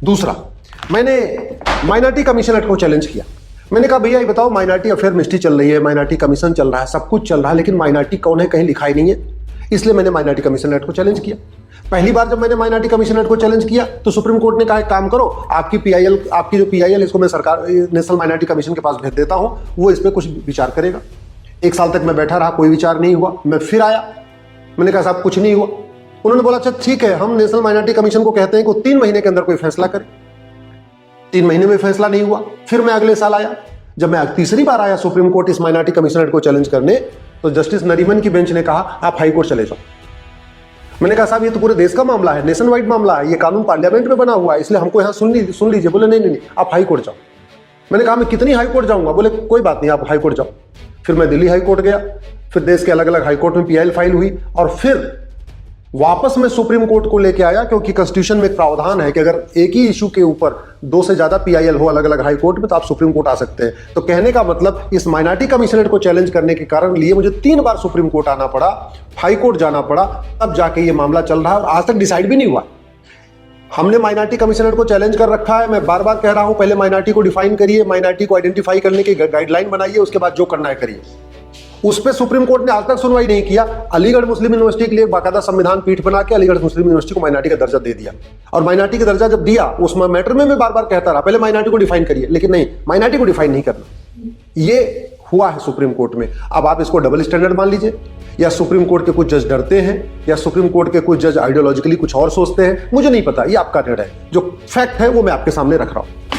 दूसरा, मैंने minority commission act को चैलेंज किया। मैंने कहा भैया ये बताओ, माइनॉरिटी अफेयर मिनिस्ट्री चल रही है, माइनॉरिटी कमीशन चल रहा है, सब कुछ चल रहा है, लेकिन माइनॉरिटी कौन है कहीं लिखा ही नहीं है। इसलिए मैंने माइनॉरिटी कमीशन एक्ट को चैलेंज किया। पहली बार जब मैंने माइनॉरिटी कमीशन एक्ट को चैलेंज किया तो सुप्रीम कोर्ट ने कहा एक काम करो, आपकी जो पीआईएल इसको मैं सरकार नेशनल माइनॉरिटी कमीशन के पास भेज देता हूं, वो इस पर कुछ विचार करेगा। 1 साल तक मैं बैठा रहा, कोई विचार नहीं हुआ। मैं फिर आया, मैंने कहा साहब कुछ नहीं हुआ। उन्होंने बोला अच्छा ठीक है, हम नेशनल माइनॉरिटी कमीशन को कहते हैं कि 3 महीने के अंदर कोई फैसला करे। 3 महीने में फैसला नहीं हुआ। फिर मैं अगले साल आया। जब मैं तीसरी बार आया सुप्रीम कोर्ट इस माइनॉरिटी कमीशन एक्ट को चैलेंज करने, तो जस्टिस नरीमन की बेंच ने कहा आप हाई कोर्ट चले जाओ। मैंने कहा साहब ये तो पूरे देश का मामला है, नेशन वाइड मामला है, ये कानून पार्लियामेंट में बना हुआ है, इसलिए हमको यहाँ सुन लीजिए। बोले नहीं आप हाई कोर्ट जाओ। मैंने कहा मैं कितनी हाई कोर्ट जाऊंगा? बोले कोई बात नहीं, आप हाई कोर्ट जाओ। फिर मैं दिल्ली हाई कोर्ट गया, फिर देश के अलग अलग हाई कोर्ट में पीआईएल फाइल हुई, और फिर वापस मैं सुप्रीम कोर्ट को लेके आया, क्योंकि कॉन्स्टिट्यूशन में एक प्रावधान है कि अगर एक ही इशू के ऊपर 2 से ज्यादा पीआईएल हो अलग अलग हाई कोर्ट में, तो आप सुप्रीम कोर्ट आ सकते हैं। तो कहने का मतलब इस माइनॉरिटी कमीशन एक्ट को चैलेंज करने के कारण लिए मुझे 3 बार सुप्रीम कोर्ट आना पड़ा, हाई कोर्ट जाना पड़ा, तब जाके ये मामला चल रहा है और आज तक डिसाइड भी नहीं हुआ। हमने माइनॉरिटी कमीशन एक्ट को चैलेंज कर रखा है। मैं बार बार कह रहा हूं पहले माइनॉरिटी को डिफाइन करिए, माइनॉरिटी को आइडेंटिफाई करने की गाइडलाइन बनाइए, उसके बाद जो करना है करिए। उस पर सुप्रीम कोर्ट ने आज तक सुनवाई नहीं किया। अलीगढ़ मुस्लिम यूनिवर्सिटी के लिए बाकायदा संविधान पीठ बना के अलीगढ़ मुस्लिम यूनिवर्सिटी को माइनॉरिटी का दर्जा दे दिया, और माइनॉरिटी का दर्जा जब दिया उस मैटर में मैं बार बार कहता रहा पहले माइनॉरिटी को डिफाइन करिए, लेकिन नहीं, माइनॉरिटी को डिफाइन नहीं करना। ये हुआ है सुप्रीम कोर्ट में। अब आप इसको डबल स्टैंडर्ड मान लीजिए, या सुप्रीम कोर्ट के कुछ जज डरते हैं, या सुप्रीम कोर्ट के कुछ जज आइडियोलॉजिकली कुछ और सोचते हैं, मुझे नहीं पता, ये आपका निर्णय है। जो फैक्ट है वो मैं आपके सामने रख रहा हूं।